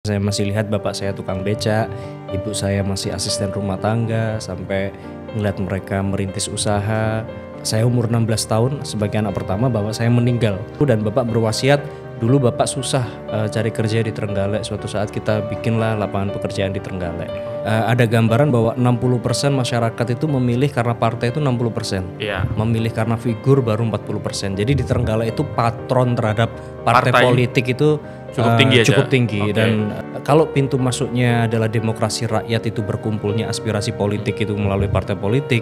Saya masih lihat bapak saya tukang beca, ibu saya masih asisten rumah tangga, sampai ngeliat mereka merintis usaha. Saya umur 16 tahun, sebagai anak pertama bapak saya meninggal. Dan bapak berwasiat, dulu bapak susah cari kerja di Trenggalek, suatu saat kita bikinlah lapangan pekerjaan di Trenggalek. Ada gambaran bahwa 60% masyarakat itu memilih karena partai itu 60%. Iya. Memilih karena figur baru 40%. Jadi di Trenggalek itu patron terhadap partai politik itu cukup tinggi. Dan kalau pintu masuknya adalah demokrasi rakyat, itu berkumpulnya aspirasi politik itu melalui partai politik,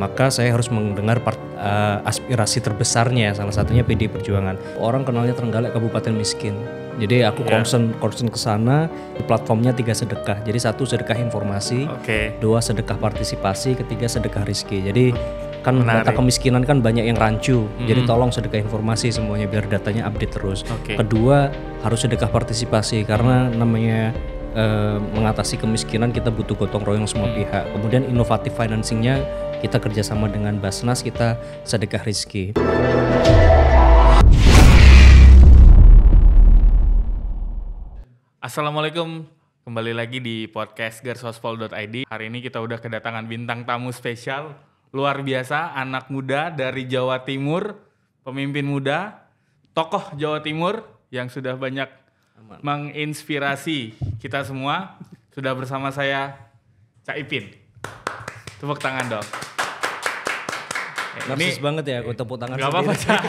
maka saya harus mendengar aspirasi terbesarnya, salah satunya PDI Perjuangan. Orang kenalnya Trenggalek kabupaten miskin. Jadi aku concern ke sana. Platformnya 3 sedekah. Jadi 1 sedekah informasi, 2 sedekah partisipasi, 3 sedekah rezeki. Jadi kan data kemiskinan kan banyak yang rancu. Jadi tolong sedekah informasi semuanya biar datanya update terus. Kedua, harus sedekah partisipasi karena namanya mengatasi kemiskinan kita butuh gotong royong semua pihak. Kemudian inovatif financingnya kita kerjasama dengan Basnas, kita sedekah rezeki. Assalamualaikum, kembali lagi di podcast garsospol.id. Hari ini kita udah kedatangan bintang tamu spesial luar biasa, anak muda dari Jawa Timur, pemimpin muda, tokoh Jawa Timur yang sudah banyak menginspirasi kita semua. Sudah bersama saya Cak Ipin. Tepuk tangan dong. Narsis banget ya aku tepuk tangan sendiri. Gak apa-apa Cak.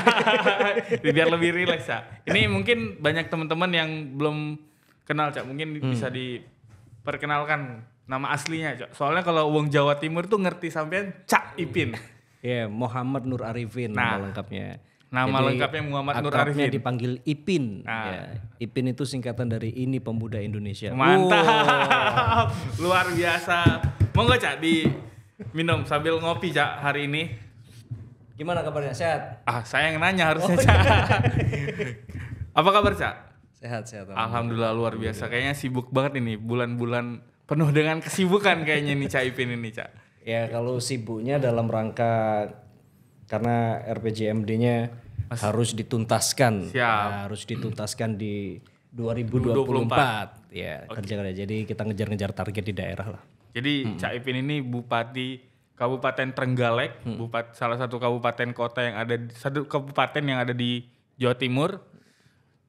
Biar lebih rileks Cak. Ini mungkin banyak teman-teman yang belum kenal Cak, mungkin bisa diperkenalkan nama aslinya Cak. Soalnya kalau wong Jawa Timur tuh ngerti sampean Cak Ipin. Iya, Muhammad Nur Arifin nama lengkapnya. Nama lengkapnya Muhammad Nur Arifin. Dipanggil Ipin. Ya, Ipin itu singkatan dari Ini Pemuda Indonesia. Mantap. Luar biasa. Monggo Cak diminum sambil ngopi Cak hari ini. Gimana kabarnya? Sehat? Saya yang nanya harusnya Cak. Apa kabar Cak? Sehat. Alhamdulillah luar biasa. Kayaknya sibuk banget ini, bulan-bulan penuh dengan kesibukan kayaknya nih Cak Ipin ini Cak. Ya kalau sibuknya dalam rangka karena RPJMD-nya harus dituntaskan. Harus dituntaskan di 2024. Ya, kerja. Jadi kita ngejar-ngejar target di daerah lah. Jadi Cak Ipin ini Bupati Kabupaten Trenggalek, salah satu kabupaten kota yang ada satu kabupaten yang ada di Jawa Timur.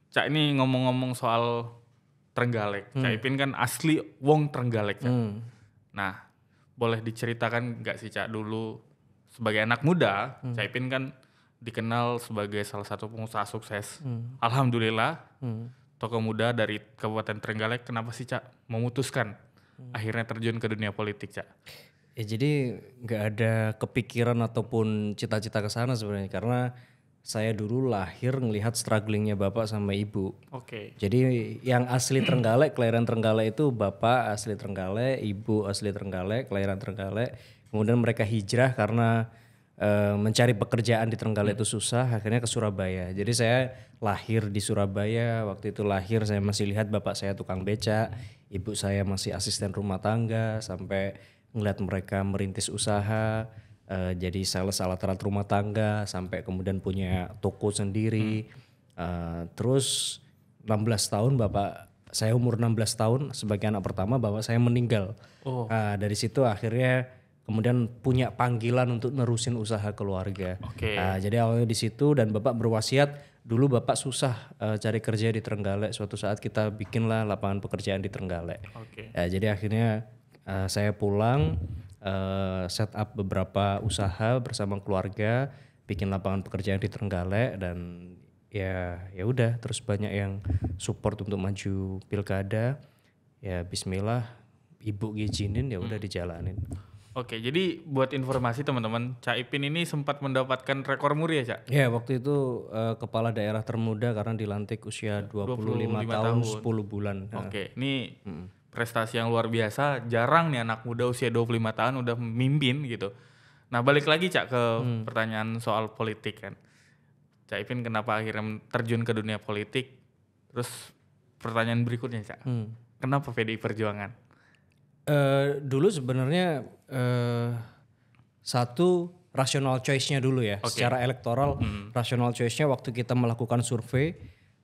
Cak ini ngomong-ngomong soal Trenggalek. Cak Ipin kan asli wong Trenggalek Cak. Nah, boleh diceritakan nggak sih Cak dulu sebagai anak muda, Cak Ipin kan dikenal sebagai salah satu pengusaha sukses. Alhamdulillah, tokoh muda dari Kabupaten Trenggalek. Kenapa sih Cak memutuskan akhirnya terjun ke dunia politik Cak? Ya jadi nggak ada kepikiran ataupun cita-cita ke sana sebenarnya, karena saya dulu lahir ngelihat strugglingnya bapak sama ibu. Jadi yang asli Trenggalek, kelahiran Trenggalek itu bapak asli Trenggalek, ibu asli Trenggalek, kelahiran Trenggalek. Kemudian mereka hijrah karena mencari pekerjaan di Trenggalek itu susah, akhirnya ke Surabaya. Jadi saya lahir di Surabaya. Waktu itu lahir saya masih lihat bapak saya tukang beca, ibu saya masih asisten rumah tangga, sampai ngeliat mereka merintis usaha. Jadi sales alat-alat rumah tangga, sampai kemudian punya toko sendiri. Terus 16 tahun saya umur 16 tahun sebagai anak pertama bapak saya meninggal. Dari situ akhirnya kemudian punya panggilan untuk nerusin usaha keluarga. Jadi awalnya di situ, dan bapak berwasiat, dulu bapak susah cari kerja di Trenggalek, suatu saat kita bikinlah lapangan pekerjaan di Trenggalek. Jadi akhirnya saya pulang, set up beberapa usaha bersama keluarga, bikin lapangan pekerjaan di Trenggalek, dan ya udah terus banyak yang support untuk maju pilkada. Ya bismillah, ibu ngizinin, ya udah dijalanin. Jadi buat informasi teman-teman, Cak Ipin ini sempat mendapatkan rekor muri ya Cak? Ya waktu itu kepala daerah termuda karena dilantik usia 25 tahun 10 bulan. Ini prestasi yang luar biasa, jarang nih anak muda usia 25 tahun udah memimpin gitu. Nah balik lagi Cak ke pertanyaan soal politik kan. Cak Ipin kenapa akhirnya terjun ke dunia politik? Terus pertanyaan berikutnya Cak, kenapa PDI Perjuangan? Dulu sebenarnya satu rational choice-nya dulu ya, secara elektoral rational choice-nya waktu kita melakukan survei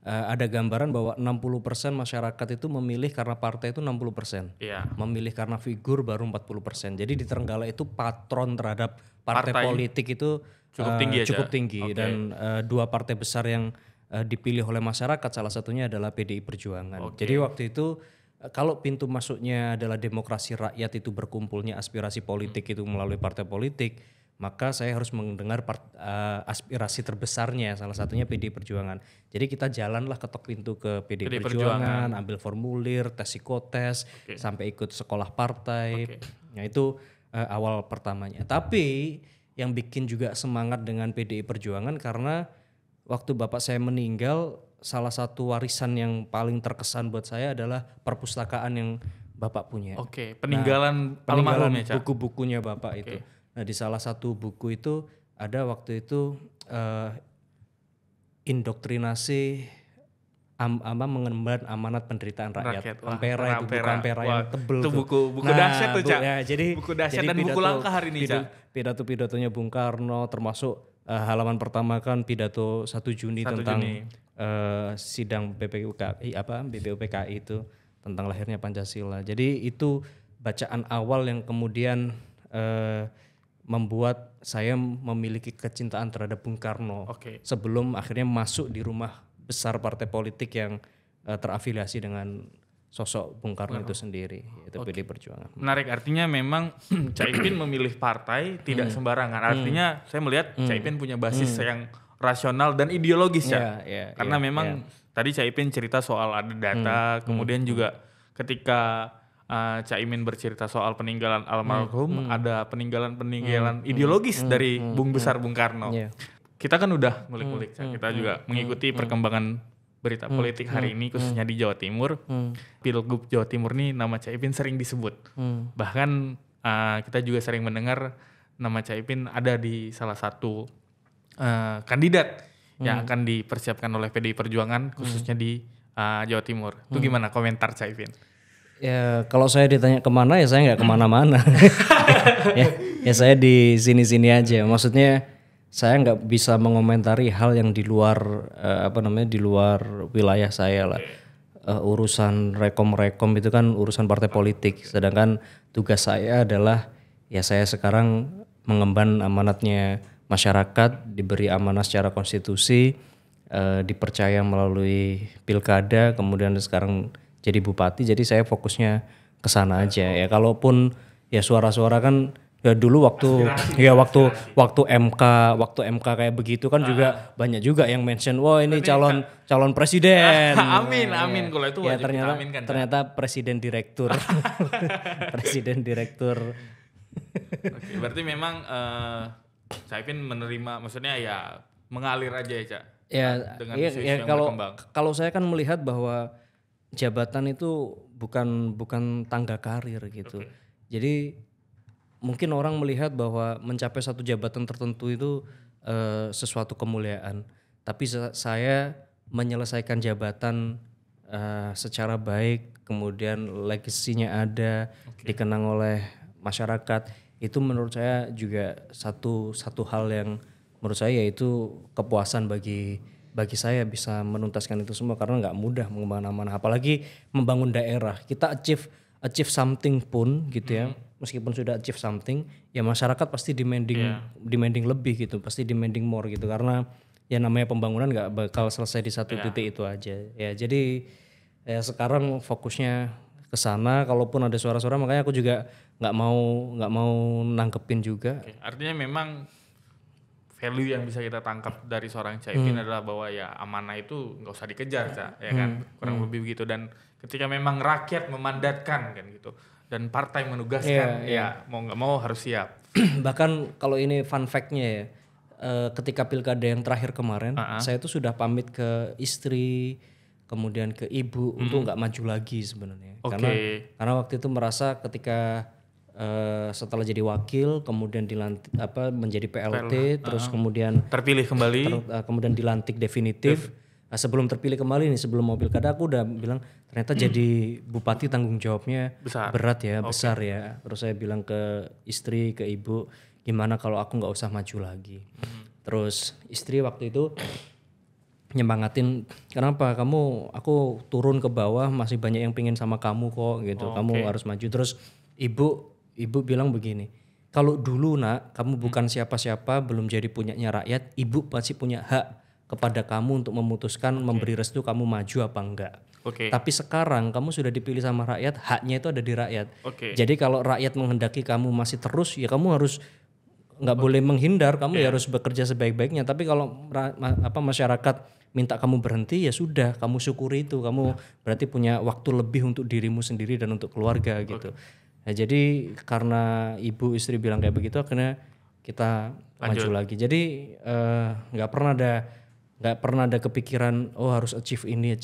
ada gambaran bahwa 60% masyarakat itu memilih karena partai itu 60%. Iya. Memilih karena figur baru 40%. Jadi di Trenggalek itu patron terhadap partai politik itu cukup tinggi. Okay. Dan 2 partai besar yang dipilih oleh masyarakat salah satunya adalah PDI Perjuangan. Okay. Jadi waktu itu kalau pintu masuknya adalah demokrasi rakyat itu berkumpulnya aspirasi politik itu melalui partai politik, maka saya harus mendengar aspirasi terbesarnya, salah satunya PDI Perjuangan. Jadi kita jalanlah ketok pintu ke PDI Perjuangan, ambil formulir, tes psikotes, sampai ikut sekolah partai. Nah itu awal pertamanya. Tapi yang bikin juga semangat dengan PDI Perjuangan karena waktu bapak saya meninggal, salah satu warisan yang paling terkesan buat saya adalah perpustakaan yang bapak punya. Peninggalan almarhum ya, buku-bukunya bapak itu. Nah di salah satu buku itu ada waktu itu indoktrinasi mengemban amanat penderitaan rakyat. Ampera itu buku Ampera yang tebel itu buku dahsyat tuh Cak. Ya, jadi buku dahsyat dan buku langka hari ini Cak. Pidato-pidatonya Bung Karno termasuk halaman pertama kan pidato 1 Juni tentang sidang BPUPKI itu tentang lahirnya Pancasila. Jadi itu bacaan awal yang kemudian membuat saya memiliki kecintaan terhadap Bung Karno sebelum akhirnya masuk di rumah besar partai politik yang terafiliasi dengan sosok Bung Karno itu sendiri, yaitu PDI Perjuangan. Menarik, artinya memang Caimin memilih partai tidak sembarangan. Artinya saya melihat Caimin punya basis yang rasional dan ideologis ya. Karena memang tadi Caimin cerita soal ada data, kemudian juga ketika Caimin bercerita soal peninggalan almarhum, ada peninggalan ideologis dari Bung Besar Bung Karno. Kita kan udah ngulik-ngulik, kita juga mengikuti perkembangan berita politik hari ini khususnya di Jawa Timur. Pilgub Jawa Timur nih nama Caimin sering disebut. Bahkan kita juga sering mendengar nama Caimin ada di salah satu kandidat yang akan dipersiapkan oleh PDI Perjuangan khususnya di Jawa Timur. Itu gimana komentar Caimin? Ya kalau saya ditanya kemana ya saya nggak kemana-mana. ya saya di sini-sini aja. Maksudnya saya nggak bisa mengomentari hal yang di luar di luar wilayah saya lah. Urusan rekom itu kan urusan partai politik. Sedangkan tugas saya adalah ya saya sekarang mengemban amanatnya masyarakat, diberi amanah secara konstitusi, dipercaya melalui pilkada, kemudian sekarang jadi bupati, jadi saya fokusnya ke sana aja. Ya kalaupun ya suara-suara kan ya dulu waktu MK kayak begitu kan juga banyak juga yang mention wah ini calon presiden. Amin kalau itu ya, ternyata presiden direktur. Presiden direktur. Oke, berarti memang Caimin menerima, maksudnya ya mengalir aja ya Cak. Ya, dengan isu yang berkembang. Kalau saya kan melihat bahwa jabatan itu bukan tangga karir gitu. Jadi mungkin orang melihat bahwa mencapai satu jabatan tertentu itu sesuatu kemuliaan. Tapi saya menyelesaikan jabatan secara baik, kemudian legasinya ada, dikenang oleh masyarakat. Itu menurut saya juga satu hal yang menurut saya yaitu kepuasan bagi saya bisa menuntaskan itu semua karena nggak mudah mengembangkan amanah, apalagi membangun daerah. Kita achieve something pun gitu ya, meskipun sudah achieve something, ya masyarakat pasti demanding lebih gitu, pasti demanding more gitu karena ya namanya pembangunan nggak bakal selesai di satu titik itu aja. Ya jadi ya sekarang fokusnya ke sana. Kalaupun ada suara-suara makanya aku juga nggak mau nangkepin juga. Artinya memang value yang bisa kita tangkap dari seorang Caimin adalah bahwa ya amanah itu nggak usah dikejar, Cak, ya kan, kurang lebih begitu. Dan ketika memang rakyat memandatkan kan gitu dan partai menugaskan, mau nggak mau harus siap. Bahkan kalau ini fun fact-nya ya, ketika pilkada yang terakhir kemarin, saya tuh sudah pamit ke istri, kemudian ke ibu untuk nggak maju lagi sebenarnya. Karena waktu itu merasa ketika setelah jadi wakil, kemudian dilantik menjadi PLT, terus kemudian terpilih kembali, kemudian dilantik definitif. Sebelum terpilih kembali nih, sebelum mau pilkada aku udah bilang ternyata jadi bupati tanggung jawabnya berat ya, besar ya. Terus saya bilang ke istri, ke ibu, gimana kalau aku nggak usah maju lagi. Terus istri waktu itu nyemangatin, kenapa aku turun ke bawah masih banyak yang pingin sama kamu kok gitu, kamu harus maju. Terus ibu bilang begini, kalau dulu nak kamu bukan siapa-siapa, belum jadi punyanya rakyat, ibu pasti punya hak kepada kamu untuk memutuskan memberi restu kamu maju apa enggak. Tapi sekarang kamu sudah dipilih sama rakyat, haknya itu ada di rakyat. Jadi kalau rakyat menghendaki kamu masih terus, ya kamu harus nggak boleh menghindar, kamu ya harus bekerja sebaik-baiknya. Tapi kalau masyarakat minta kamu berhenti, ya sudah, kamu syukuri itu. Kamu berarti punya waktu lebih untuk dirimu sendiri dan untuk keluarga gitu. Nah, jadi karena ibu istri bilang kayak begitu, akhirnya kita maju lagi. Jadi nggak pernah ada kepikiran harus achieve ini.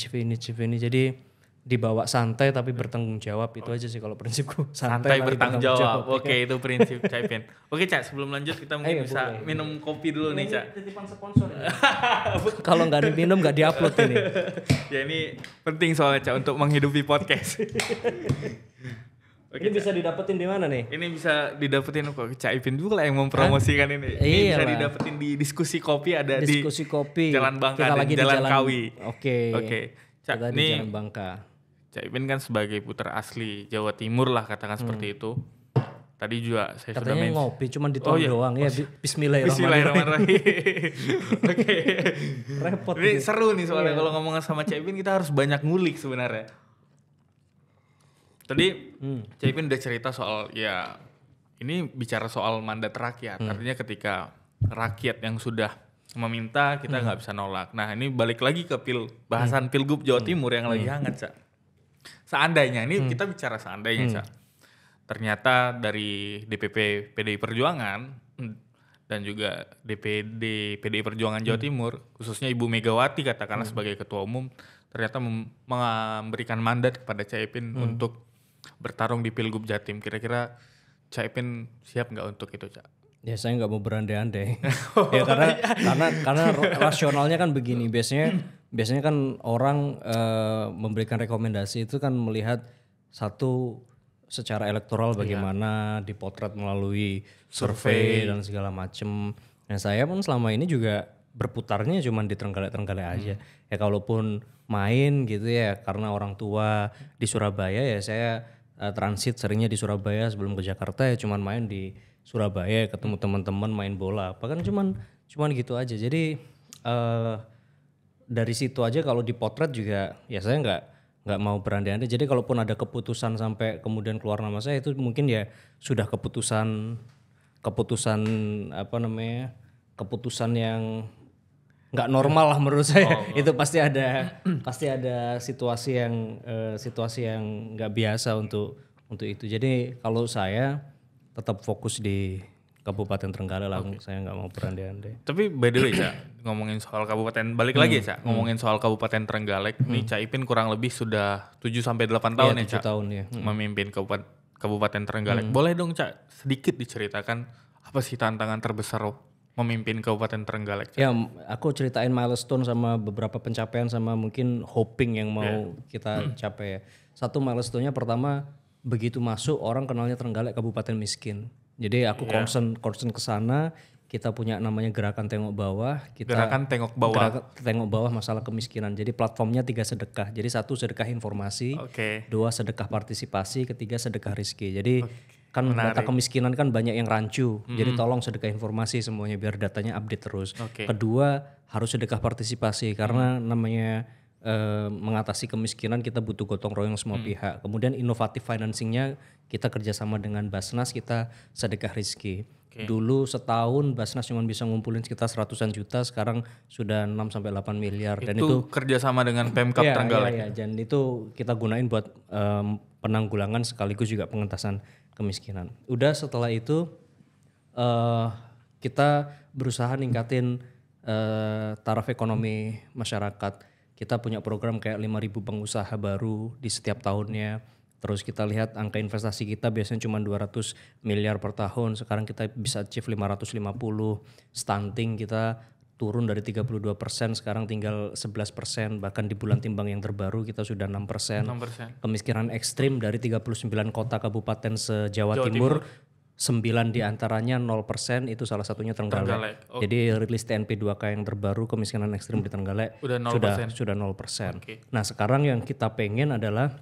Jadi dibawa santai tapi bertanggung jawab, itu aja sih kalau prinsipku. Santai bertanggung jawab. Oke, itu prinsip Cak Ipin. Oke Cak, sebelum lanjut kita mungkin bisa minum kopi dulu nih Cak. Titipan sponsor ya. Kalau nggak diminum nggak diupload ini. Ya ini penting soalnya Cak untuk menghidupi podcast. Ini bisa didapetin di mana nih? Ini bisa didapetin kok Cak Ipin dulu lah yang mempromosikan ini. Ini bisa didapetin di diskusi kopi, ada diskusi kopi. Jalan Bangka dan Jalan Kawi. Oke. Cak, ini Jalan Bangka. Cak Ipin kan sebagai putra asli Jawa Timur lah, katakan seperti itu. Tadi juga saya katanya sudah ngopi cuman dituang doang ya. Bismillahirrahmanirrahim. Oke. Repot. Ini seru nih soalnya kalau ngomong sama Cak Ipin kita harus banyak ngulik sebenarnya. Tadi Cak Ipin udah cerita soal ini bicara soal mandat rakyat. Artinya ketika rakyat yang sudah meminta kita nggak bisa nolak. Nah ini balik lagi ke bahasan Pilgub Jawa Timur yang lagi hangat Cak. Seandainya ini kita bicara seandainya Cak. Ternyata dari DPP PDI Perjuangan dan juga DPD PDI Perjuangan Jawa Timur, khususnya Ibu Megawati katakanlah sebagai ketua umum, ternyata memberikan mandat kepada Cak Ipin untuk bertarung di Pilgub Jatim. Kira-kira Cak Ipin siap nggak untuk itu Cak? Ya saya nggak mau berandai-andai. Ya karena rasionalnya kan begini. Biasanya kan orang memberikan rekomendasi itu kan melihat satu secara elektoral bagaimana dipotret melalui survei dan segala macem. Nah saya pun selama ini juga berputarnya cuma di Trenggalek aja. Ya kalaupun main gitu ya karena orang tua di Surabaya, ya saya transit seringnya di Surabaya sebelum ke Jakarta, ya cuman main di Surabaya, ketemu teman-teman main bola. Apa kan cuman gitu aja. Jadi dari situ aja kalau dipotret juga ya saya nggak mau berandai-andai. Jadi kalaupun ada keputusan sampai kemudian keluar nama saya, itu mungkin ya sudah keputusan keputusan yang nggak normal lah menurut saya. Itu pasti ada situasi yang nggak biasa untuk itu. Jadi kalau saya tetap fokus di Kabupaten Trenggalek lah, saya nggak mau berandai-andai. Tapi by the way Cak, ngomongin soal kabupaten, balik lagi Cak, ngomongin soal Kabupaten Trenggalek, nih Cak Ipin kurang lebih sudah 7-8 tahun ya Cak, memimpin Kabupaten Trenggalek. Boleh dong Cak sedikit diceritakan apa sih tantangan terbesar memimpin Kabupaten Trenggalek Cak? Ya aku ceritain milestone sama beberapa pencapaian sama mungkin hoping yang mau kita capai ya. Satu milestone-nya pertama, begitu masuk orang kenalnya Trenggalek kabupaten miskin. Jadi aku concern ke sana. Kita punya namanya Gerakan Tengok Bawah. Gerakan Tengok Bawah masalah kemiskinan. Jadi platformnya 3 sedekah. Jadi 1 sedekah informasi, 2 sedekah partisipasi, 3 sedekah rezeki. Jadi kan data kemiskinan kan banyak yang rancu. Jadi tolong sedekah informasi semuanya biar datanya update terus. Kedua harus sedekah partisipasi karena namanya mengatasi kemiskinan kita butuh gotong royong semua pihak. Kemudian inovatif financingnya kita kerjasama dengan Basnas, kita sedekah rezeki. Dulu setahun Basnas cuma bisa ngumpulin sekitar 100-an juta, sekarang sudah 6-8 miliar. Dan itu kerjasama dengan Pemkab Trenggalek. Iya, dan itu kita gunain buat penanggulangan sekaligus juga pengentasan kemiskinan. Udah setelah itu kita berusaha ningkatin taraf ekonomi masyarakat. Kita punya program kayak 5.000 pengusaha baru di setiap tahunnya. Terus kita lihat angka investasi kita biasanya cuma 200 miliar per tahun. Sekarang kita bisa achieve 550. Stunting kita turun dari 32%, sekarang tinggal 11%. Bahkan di bulan timbang yang terbaru kita sudah 6%. Kemiskinan ekstrim dari 39 kota kabupaten se-Jawa Timur 9 diantaranya 0% itu salah satunya Trenggalek. Oh. Jadi rilis TNP 2K yang terbaru kemiskinan ekstrim di Trenggalek sudah 0%. Okay. Nah sekarang yang kita pengen adalah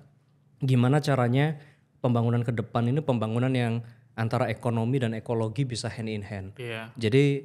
gimana caranya pembangunan ke depan ini pembangunan yang antara ekonomi dan ekologi bisa hand in hand. Yeah. Jadi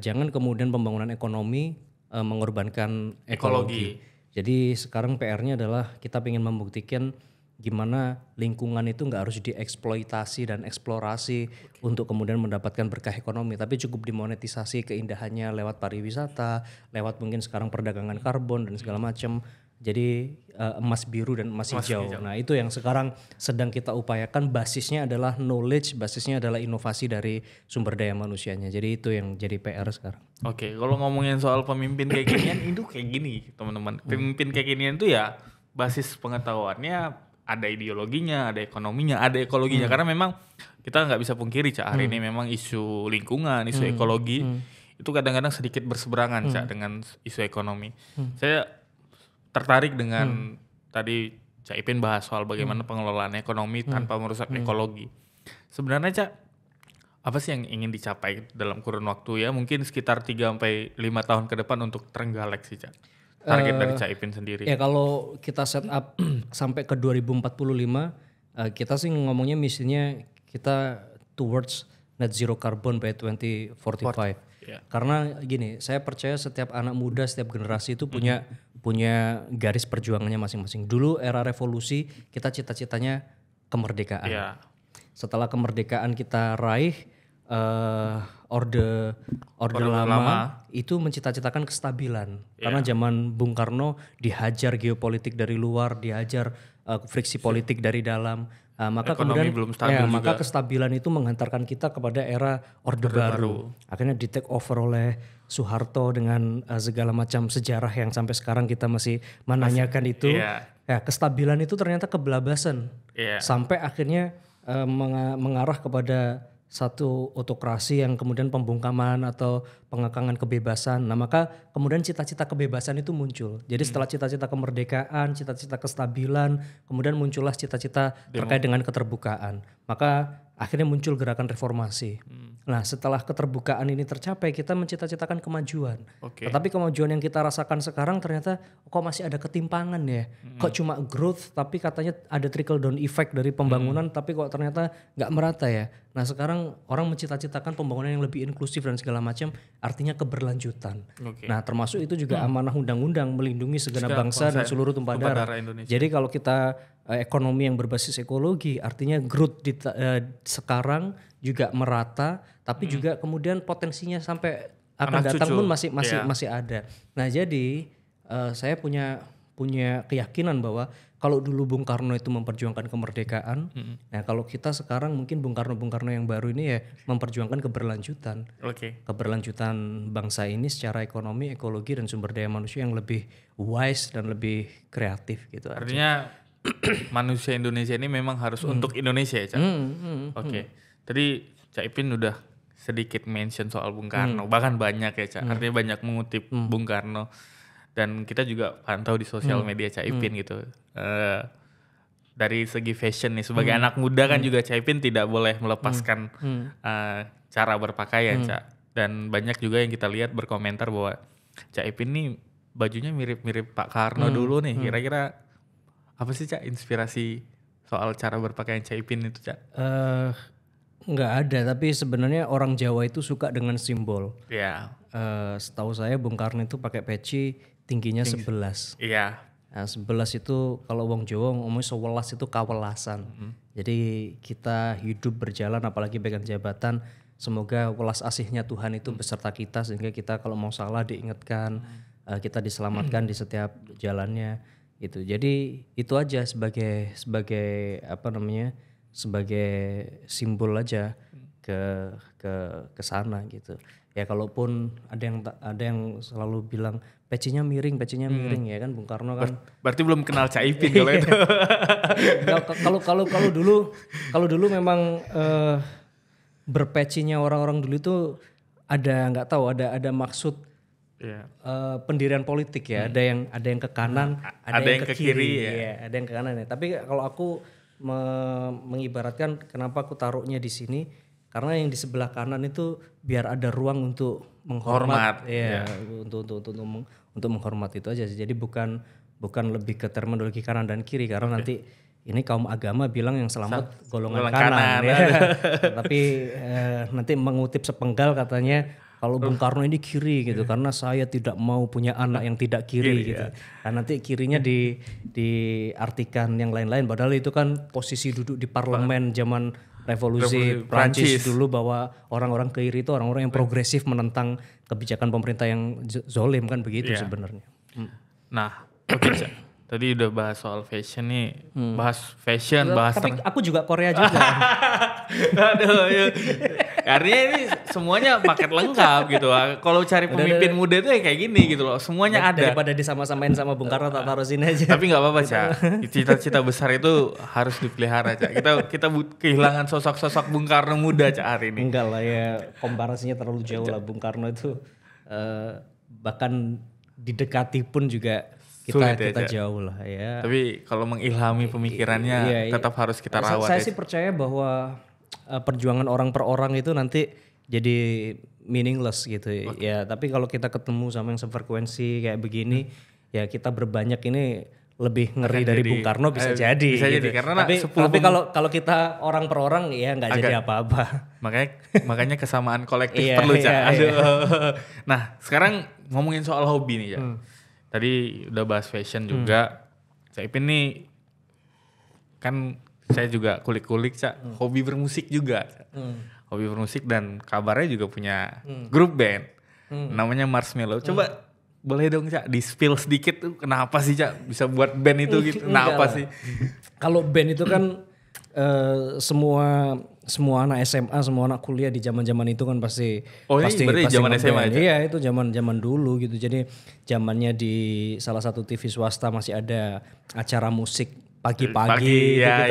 jangan kemudian pembangunan ekonomi mengorbankan ekologi. Jadi sekarang PR-nya adalah kita ingin membuktikan gimana lingkungan itu nggak harus dieksploitasi dan eksplorasi untuk kemudian mendapatkan berkah ekonomi, tapi cukup dimonetisasi keindahannya lewat pariwisata, lewat mungkin sekarang perdagangan karbon dan segala macam. Jadi emas biru dan emas hijau. Nah itu yang sekarang sedang kita upayakan, basisnya adalah knowledge, basisnya adalah inovasi dari sumber daya manusianya. Jadi itu yang jadi PR sekarang. Oke, kalau ngomongin soal pemimpin kekinian itu kayak gini teman-teman. Pemimpin kekinian itu ya basis pengetahuannya ada ideologinya, ada ekonominya, ada ekologinya. Karena memang kita nggak bisa pungkiri Cak, hari ini memang isu lingkungan, isu ekologi itu kadang-kadang sedikit berseberangan Cak dengan isu ekonomi. Saya tertarik dengan tadi Cak Ipin bahas soal bagaimana pengelolaan ekonomi tanpa merusak ekologi. Sebenarnya Cak, apa sih yang ingin dicapai dalam kurun waktu ya? Mungkin sekitar 3-5 tahun ke depan untuk Trenggalek sih Cak. Target dari Cak Ipin sendiri. Ya kalau kita set up sampai ke 2045, kita sih ngomongnya misinya kita towards net zero carbon by 2045. Karena gini, saya percaya setiap anak muda, setiap generasi itu punya garis perjuangannya masing-masing. Dulu era revolusi kita cita-citanya kemerdekaan. Setelah kemerdekaan kita raih, orde lama itu mencita-citakan kestabilan. Karena zaman Bung Karno dihajar geopolitik dari luar, dihajar friksi politik dari dalam. Maka ekonomi kemudian belum stabil juga. Maka kestabilan itu menghantarkan kita kepada era orde baru. Akhirnya di take over oleh Soeharto dengan segala macam sejarah yang sampai sekarang kita masih menanyakan itu. Ya, kestabilan itu ternyata kebelabasan. Sampai akhirnya mengarah kepada satu autokrasi yang kemudian pembungkaman atau pengekangan kebebasan. Nah maka kemudian cita-cita kebebasan itu muncul. Jadi setelah cita-cita kemerdekaan, cita-cita kestabilan, kemudian muncullah cita-cita terkait dengan keterbukaan. Maka akhirnya muncul gerakan reformasi. Nah setelah keterbukaan ini tercapai, kita mencita-citakan kemajuan. Tetapi kemajuan yang kita rasakan sekarang ternyata kok masih ada ketimpangan ya. Kok cuma growth tapi katanya ada trickle down effect dari pembangunan tapi kok ternyata nggak merata ya. Nah sekarang orang mencita-citakan pembangunan yang lebih inklusif dan segala macam, artinya keberlanjutan. Nah termasuk itu juga amanah undang-undang melindungi segenap bangsa dan seluruh tumpah darah. Jadi kalau kita ekonomi yang berbasis ekologi, artinya growth sekarang juga merata, tapi juga kemudian potensinya sampai akan datang pun masih ada. Nah jadi saya punya keyakinan bahwa kalau dulu Bung Karno itu memperjuangkan kemerdekaan, nah kalau kita sekarang mungkin Bung Karno yang baru ini ya memperjuangkan keberlanjutan. Keberlanjutan bangsa ini secara ekonomi, ekologi dan sumber daya manusia yang lebih wise dan lebih kreatif gitu. Artinya manusia Indonesia ini memang harus untuk Indonesia ya Cak? Tadi Cak Ipin udah sedikit mention soal Bung Karno, bahkan banyak ya Cak, artinya banyak mengutip Bung Karno. Dan kita juga pantau di sosial media Cak Ipin gitu. Dari segi fashion nih, sebagai anak muda kan juga Cak Ipin tidak boleh melepaskan cara berpakaian Cak. Dan banyak juga yang kita lihat berkomentar bahwa Cak Ipin nih bajunya mirip-mirip Pak Karno dulu nih. Kira-kira apa sih Cak inspirasi soal cara berpakaian Cak Ipin itu Cak? Nggak ada, tapi sebenarnya orang Jawa itu suka dengan simbol. Setahu saya Bung Karno itu pakai peci tingginya 11. Nah, 11 itu kalau wong Jawa ngomongnya 11 itu kawelasan. Jadi kita hidup berjalan apalagi pegang jabatan, semoga welas asihnya Tuhan itu beserta kita sehingga kita kalau mau salah diingatkan, kita diselamatkan di setiap jalannya gitu. Jadi itu aja sebagai apa namanya? Sebagai simbol aja ke sana gitu. Ya kalaupun ada yang selalu bilang pecinya miring ya kan Bung Karno kan. Berarti belum kenal Cak Ipin kalau itu. Kalau dulu memang berpecinya orang-orang dulu itu ada ada maksud pendirian politik ya. Ada yang ke kanan, ada yang ke kiri ya. Ada yang ke kanan ya. Tapi kalau aku mengibaratkan kenapa aku taruhnya di sini, karena yang di sebelah kanan itu biar ada ruang untuk menghormat, untuk menghormat itu aja sih. Jadi bukan lebih ke terminologi kanan dan kiri karena nanti ini kaum agama bilang yang selamat golongan kanan ya. Tapi nanti mengutip sepenggal katanya kalau Bung Karno ini kiri gitu karena saya tidak mau punya anak yang tidak kiri gitu. Nah, nanti kirinya diartikan yang lain-lain padahal itu kan posisi duduk di parlemen zaman revolusi Prancis dulu bahwa orang-orang kiri itu orang-orang yang progresif menentang kebijakan pemerintah yang zolim kan begitu sebenarnya. Nah, oke. Tadi udah bahas soal fashion nih, bahas fashion, bahas tapi aku juga Korea juga. Aduh, ya. Artinya ini semuanya paket lengkap gitu. Kalau cari pemimpin muda itu kayak gini gitu loh, semuanya ada. Daripada disama-samain sama Bung Karno tak taruh sini aja. Tapi nggak apa-apa Cak, cita-cita besar itu harus dipelihara Cak. Kita kehilangan sosok-sosok Bung Karno muda Cak hari ini. Enggak lah ya, komparasinya terlalu jauh lah. Bung Karno itu bahkan didekati pun juga kita jauh lah ya. Tapi kalau mengilhami pemikirannya tetap harus kita rawat. Saya sih percaya bahwa perjuangan orang per orang itu nanti jadi meaningless gitu ya. Tapi kalau kita ketemu sama yang sefrekuensi kayak begini ya kita berbanyak ini lebih ngeri dari Bung Karno bisa jadi. Bisa gitu. jadi karena tapi kalau kita orang per orang ya nggak jadi apa-apa. Makanya kesamaan kolektif perlu Cak. Nah sekarang ngomongin soal hobi nih Cak. Tadi udah bahas fashion juga. Cak Ipin nih kan saya juga kulik-kulik Cak, hobi bermusik juga. Hobi bermusik dan kabarnya juga punya grup band. Namanya Marshmello. Coba boleh dong Cak di spill sedikit tuh kenapa sih Cak bisa buat band itu gitu? Kenapa sih? Kalau band itu kan semua anak SMA, semua anak kuliah di zaman-zaman itu kan pasti berarti zaman SMA aja. Iya, itu zaman dulu gitu. Jadi zamannya di salah satu TV swasta masih ada acara musik pagi-pagi gitu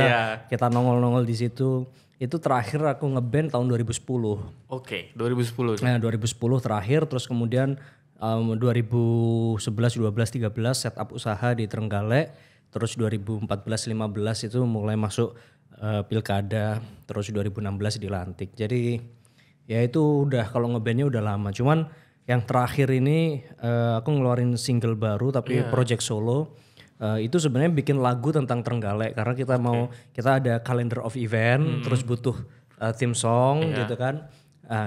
kita nongol-nongol di situ. Itu terakhir aku ngeband tahun 2010. Oke, 2010. Nah, 2010 terakhir terus kemudian 2011, 12, 13 setup usaha di Trenggalek. Terus 2014-15 itu mulai masuk pilkada, terus 2016 dilantik. Jadi ya itu udah kalau ngebandnya udah lama. Cuman yang terakhir ini aku ngeluarin single baru tapi project solo. Itu sebenarnya bikin lagu tentang Trenggalek karena kita ada calendar of event, terus butuh theme song gitu kan.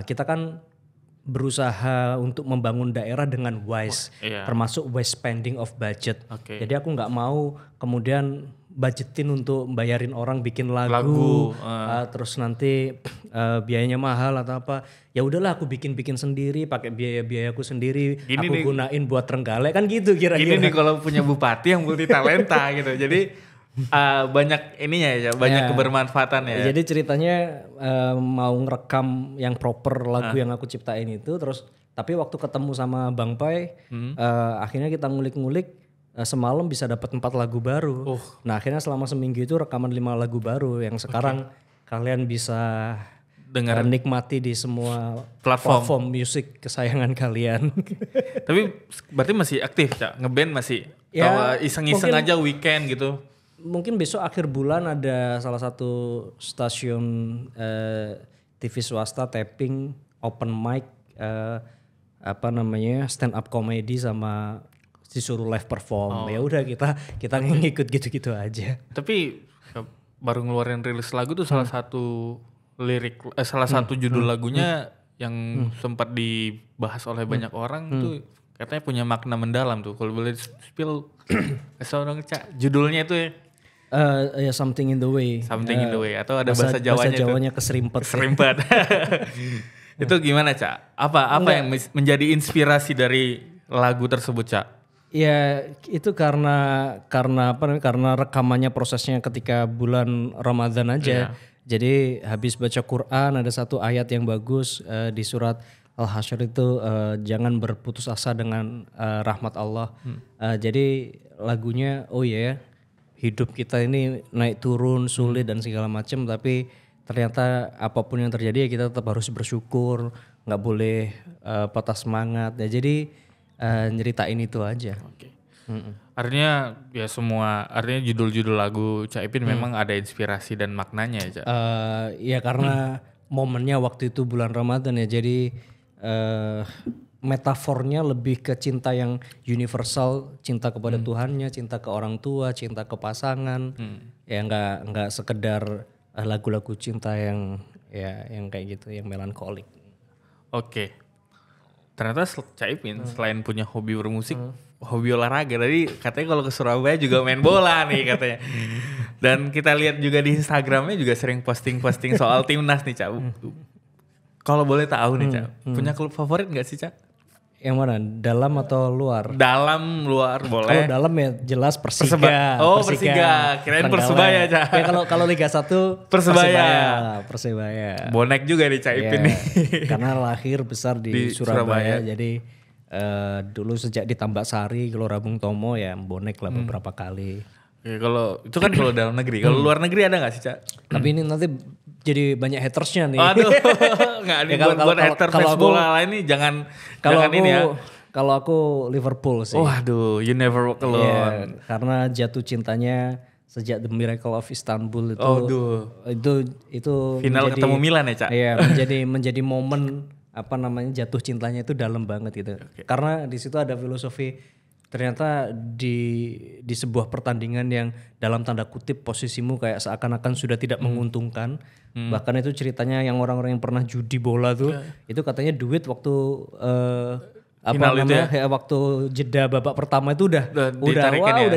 Kita kan berusaha untuk membangun daerah dengan wise, termasuk wise spending of budget. Jadi aku nggak mau kemudian budgetin untuk bayarin orang bikin lagu. Terus nanti biayanya mahal atau apa. Ya udahlah aku bikin sendiri, pakai biayaku sendiri. Aku gunain buat Trenggalek kan gitu kira-kira. Ini nih kalau punya bupati yang multi talenta gitu. Jadi banyak ininya ya, banyak kebermanfaatan ya. Jadi ceritanya mau ngerekam yang proper lagu yang aku ciptain itu, terus tapi waktu ketemu sama Bang Pai, akhirnya kita ngulik-ngulik semalam bisa dapat 4 lagu baru. Nah akhirnya selama seminggu itu rekaman 5 lagu baru yang sekarang kalian bisa nikmati di semua platform musik kesayangan kalian. Tapi berarti masih aktif Cak, ngeband masih? Ya, iseng-iseng aja weekend gitu? Mungkin besok akhir bulan ada salah satu stasiun TV swasta tapping open mic stand up comedy sama disuruh live perform. Ya udah kita ngikut gitu-gitu aja. Tapi baru ngeluarin rilis lagu tuh salah satu salah satu judul lagunya yang sempat dibahas oleh banyak orang tuh katanya punya makna mendalam tuh. Kalau boleh spill dong Cak, judulnya itu ya Something in the Way. Something in the Way atau ada bahasa Jawanya keserimpet. Itu gimana Cak? Apa yang menjadi inspirasi dari lagu tersebut Cak? Ya itu karena rekamannya prosesnya ketika bulan Ramadan aja. Jadi habis baca Quran ada satu ayat yang bagus di surat Al-Hasyr itu jangan berputus asa dengan rahmat Allah. Jadi lagunya hidup kita ini naik turun sulit dan segala macam, tapi ternyata apapun yang terjadi ya kita tetap harus bersyukur, nggak boleh patah semangat. Ya jadi nyeritain itu aja. Artinya ya artinya judul-judul lagu Cak Ipin memang ada inspirasi dan maknanya ya Cak? Ya karena momennya waktu itu bulan Ramadan ya. Jadi metafornya lebih ke cinta yang universal, cinta kepada Tuhannya, cinta ke orang tua, cinta ke pasangan. Ya nggak sekedar lagu-lagu cinta yang kayak gitu, yang melankolik. Oke. Ternyata Cak Ipin selain punya hobi bermusik, hobi olahraga. Tadi katanya kalau ke Surabaya juga main bola nih katanya. Dan kita lihat juga di Instagramnya juga sering posting-posting soal timnas nih Cak. Kalau boleh tahu nih Cak, punya klub favorit gak sih Cak? Yang mana? Dalam atau luar? Dalam, luar boleh. Kalau dalam ya jelas Persija. Persija. Kirain Persebaya Cak. Ya kalau Liga 1 Persebaya. Bonek juga nih Cak Ipin nih. Karena lahir besar di Surabaya. Jadi dulu sejak di Tambak-Sari, Gelora Bung Tomo ya bonek lah beberapa kali. Ya, kalau itu kan kalau dalam negeri. Kalau luar negeri ada gak sih Cak? Tapi ini nanti jadi banyak hatersnya nih. Aduh, nggak nih buat hater fans bola lain nih jangan ini ya. Kalau aku Liverpool sih. Waduh, you never walk alone. Yeah, karena jatuh cintanya sejak The Miracle of Istanbul itu. Itu final ketemu Milan ya Cak. Iya, menjadi momen jatuh cintanya itu dalam banget gitu. Okay. Karena di situ ada filosofi. Ternyata di sebuah pertandingan yang dalam tanda kutip posisimu kayak seakan-akan sudah tidak menguntungkan. Bahkan itu ceritanya yang orang-orang yang pernah judi bola tuh itu katanya duit waktu waktu jeda babak pertama itu udah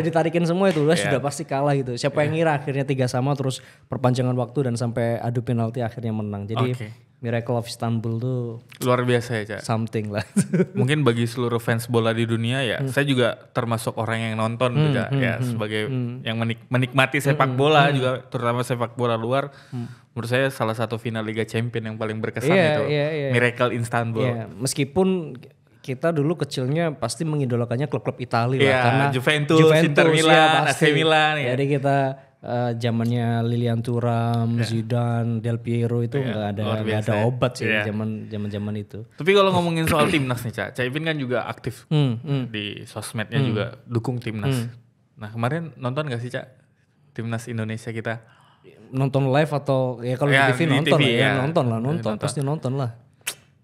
ditarikin semua itu sudah pasti kalah gitu. Siapa yang ngira akhirnya 3-3 terus perpanjangan waktu dan sampai adu penalti akhirnya menang. Jadi Miracle of Istanbul tuh luar biasa ya Cak. Something lah. Mungkin bagi seluruh fans bola di dunia ya, saya juga termasuk orang yang nonton tuh Cak ya sebagai yang menikmati sepak bola juga terutama sepak bola luar. Menurut saya salah satu final Liga Champions yang paling berkesan itu Miracle Istanbul. Yeah. Meskipun kita dulu kecilnya pasti mengidolakannya klub-klub Italia lah karena Juventus, Inter Milan, AC Milan ya. Jadi kita zamannya Lilian Thuram, Zidane, Del Piero itu nggak ada obat sih zaman itu. Tapi kalau ngomongin soal timnas nih Cak Ipin kan juga aktif di sosmednya juga dukung timnas. Nah kemarin nonton gak sih Cak timnas Indonesia kita? Nonton live atau ya kalau di TV nonton TV, lah, nonton pasti nonton lah.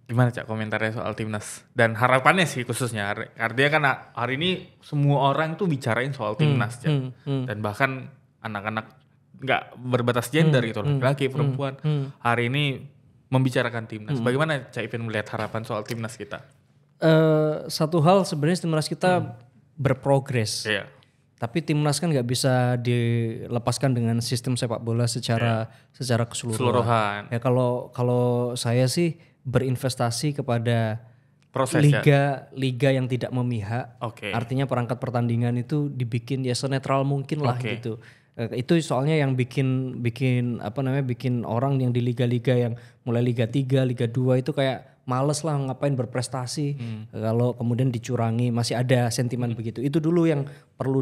Gimana Cak komentarnya soal timnas dan harapannya sih khususnya artinya kan hari ini semua orang tuh bicarain soal timnas Cak dan bahkan anak-anak nggak berbatas gender gitu laki-laki perempuan hari ini membicarakan timnas. Bagaimana Cak Ipin melihat harapan soal timnas kita? Satu hal sebenarnya timnas kita berprogres. Iya. Tapi timnas kan nggak bisa dilepaskan dengan sistem sepak bola secara keseluruhan. Ya kalau saya sih berinvestasi kepada liga yang tidak memihak. Artinya perangkat pertandingan itu dibikin ya senetral mungkin lah gitu. Itu soalnya yang bikin orang yang di liga-liga yang mulai Liga 3, Liga 2 itu kayak males lah ngapain berprestasi kalau kemudian dicurangi, masih ada sentimen begitu. Itu dulu yang perlu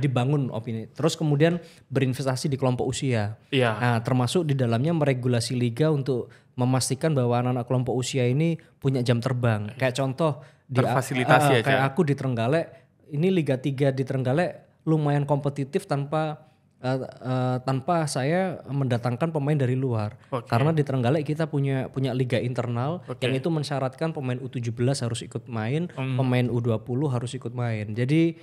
dibangun opini. Terus kemudian berinvestasi di kelompok usia. Nah, termasuk di dalamnya meregulasi liga untuk memastikan bahwa anak-anak kelompok usia ini punya jam terbang. Kayak contoh terfasilitasi kayak aku di Trenggalek, ini Liga 3 di Trenggalek lumayan kompetitif tanpa saya mendatangkan pemain dari luar. Karena di Trenggalek kita punya liga internal yang itu mensyaratkan pemain U17 harus ikut main, pemain U20 harus ikut main. Jadi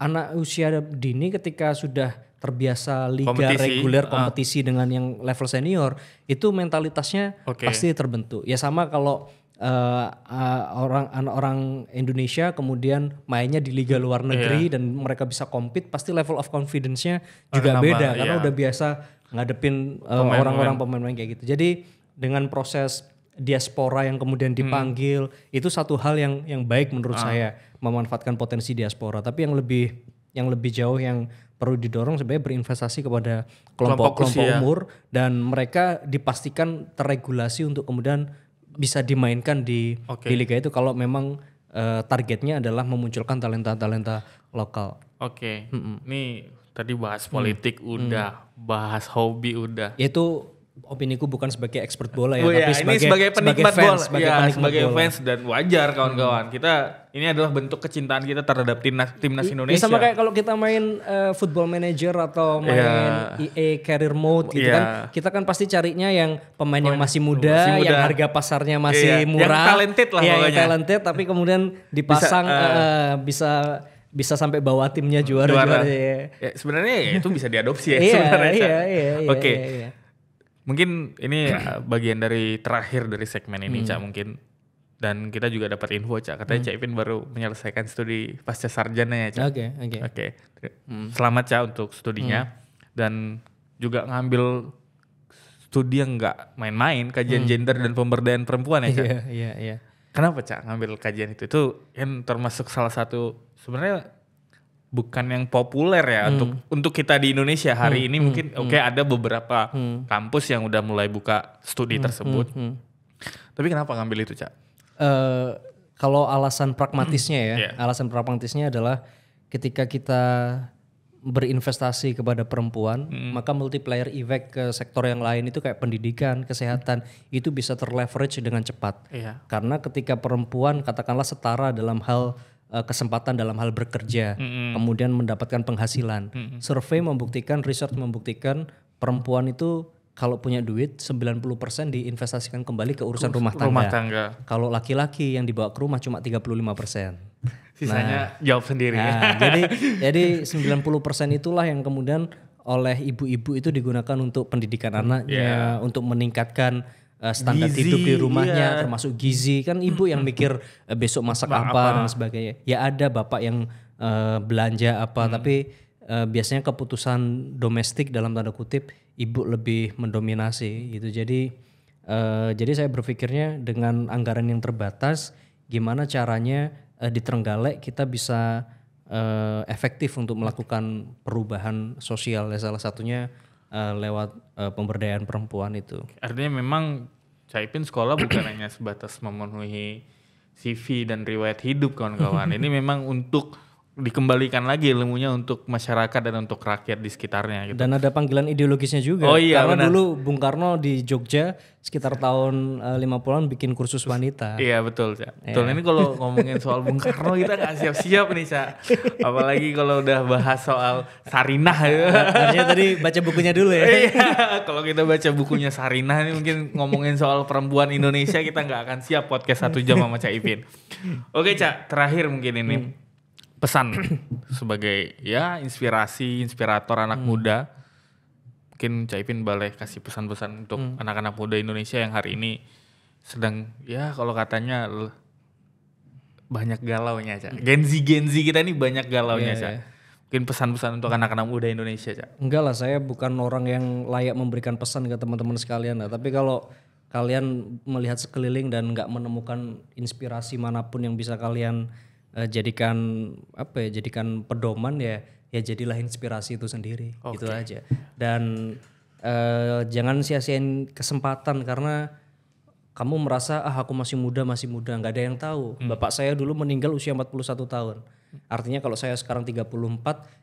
anak usia dini ketika sudah terbiasa liga reguler kompetisi dengan yang level senior, itu mentalitasnya pasti terbentuk. Ya sama kalau orang Indonesia kemudian mainnya di liga luar negeri dan mereka bisa compete, pasti level of confidence-nya juga beda karena udah biasa ngadepin orang-orang pemain-pemain kayak gitu. Jadi dengan proses diaspora yang kemudian dipanggil itu satu hal yang baik menurut saya, memanfaatkan potensi diaspora. Tapi yang lebih jauh yang perlu didorong sebenarnya berinvestasi kepada kelompok umur dan mereka dipastikan terregulasi untuk kemudian bisa dimainkan di liga itu kalau memang targetnya adalah memunculkan talenta-talenta lokal. Ini tadi bahas politik udah, bahas hobi udah. Itu opiniku bukan sebagai expert bola ya, tapi sebagai penikmat bola, sebagai bola. fans, dan wajar kawan-kawan. Kita ini adalah bentuk kecintaan kita terhadap timnas Indonesia. Sama kayak kalau kita main Football Manager atau main EA Career Mode gitu kan, kita kan pasti carinya yang pemain yang masih muda, yang harga pasarnya masih murah, yang talented lah pokoknya. Yang talented tapi kemudian dipasang bisa sampai bawa timnya juara. Ya, sebenarnya itu bisa diadopsi ya sebenarnya. Oke. Mungkin ini bagian dari terakhir dari segmen ini, Cak, mungkin. Dan kita juga dapat info, Cak. Katanya Cak Ipin baru menyelesaikan studi pasca sarjana ya, Cak. Oke. Selamat, Cak, untuk studinya. Dan juga ngambil studi yang gak main-main, kajian gender dan pemberdayaan perempuan ya, Cak. Iya. Kenapa, Cak, ngambil kajian itu? Itu kan termasuk salah satu, sebenarnya bukan yang populer ya untuk kita di Indonesia hari ini. Mungkin ada beberapa kampus yang udah mulai buka studi tersebut. Tapi kenapa ngambil itu, Cak? Kalau alasan pragmatisnya alasan pragmatisnya adalah ketika kita berinvestasi kepada perempuan, maka multiplier effect ke sektor yang lain itu kayak pendidikan, kesehatan, itu bisa terleverage dengan cepat. Karena ketika perempuan katakanlah setara dalam hal kesempatan dalam hal bekerja, kemudian mendapatkan penghasilan. Survei membuktikan, research membuktikan perempuan itu kalau punya duit 90% diinvestasikan kembali ke urusan rumah tangga. Kalau laki-laki yang dibawa ke rumah cuma 35%. Sisanya jawab sendiri. Jadi 90% itulah yang kemudian oleh ibu-ibu itu digunakan untuk pendidikan anaknya, untuk meningkatkan standar hidup di rumahnya, termasuk gizi. Kan ibu yang mikir besok masak apa dan sebagainya. Ya ada bapak yang belanja apa, tapi biasanya keputusan domestik dalam tanda kutip ibu lebih mendominasi gitu. Jadi saya berpikirnya dengan anggaran yang terbatas, gimana caranya di Trenggalek kita bisa efektif untuk melakukan perubahan sosial, salah satunya lewat pemberdayaan perempuan itu. Artinya memang Cak Ipin sekolah bukan hanya sebatas memenuhi CV dan riwayat hidup kawan-kawan. Ini memang untuk dikembalikan lagi ilmunya untuk masyarakat dan untuk rakyat di sekitarnya gitu. Dan ada panggilan ideologisnya juga. Karena dulu Bung Karno di Jogja sekitar tahun 50-an bikin kursus wanita. Iya betul, Cak. Betul. Ini kalau ngomongin soal Bung Karno kita gak siap-siap nih, Cak. Apalagi kalau udah bahas soal Sarinah gitu. Harusnya tadi baca bukunya dulu ya. Kalau kita baca bukunya Sarinah ini mungkin ngomongin soal perempuan Indonesia kita gak akan siap podcast 1 jam sama Cak Ipin. Oke, Cak, terakhir mungkin ini. Pesan sebagai inspirator anak muda, mungkin Cak Ipin boleh kasih pesan-pesan untuk anak-anak muda Indonesia yang hari ini sedang kalau katanya banyak galaunya, Cak. Gen Z kita ini banyak galaunya, Cak. Mungkin pesan-pesan untuk anak-anak muda Indonesia, Cak. Enggak lah, saya bukan orang yang layak memberikan pesan ke teman-teman sekalian lah. Tapi kalau kalian melihat sekeliling dan nggak menemukan inspirasi manapun yang bisa kalian jadikan pedoman ya jadilah inspirasi itu sendiri. Gitu aja. Dan jangan sia-siain kesempatan karena kamu merasa aku masih muda, nggak ada yang tahu. Bapak saya dulu meninggal usia 41 tahun. Artinya kalau saya sekarang 34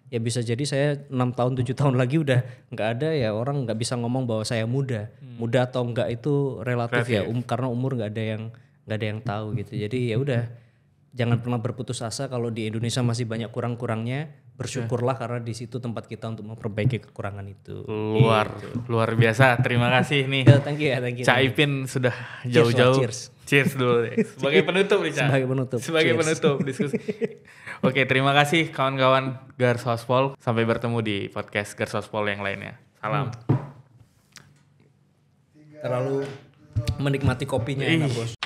ya bisa jadi saya 6 tahun 7 tahun lagi udah nggak ada, ya orang nggak bisa ngomong bahwa saya muda. Muda atau enggak itu relatif ya, karena umur nggak ada yang tahu gitu. Jadi ya udah, jangan pernah berputus asa kalau di Indonesia masih banyak kurang-kurangnya. Bersyukurlah karena di situ tempat kita untuk memperbaiki kekurangan itu. Luar biasa. Terima kasih nih. Thank you. Cak Ipin sudah jauh-jauh. Cheers dulu deh. Sebagai penutup nih, Cak. Sebagai penutup diskusi. Oke, terima kasih kawan-kawan Garsospol. Sampai bertemu di podcast Garsospol yang lainnya. Salam. Terlalu menikmati kopinya enak, Bos.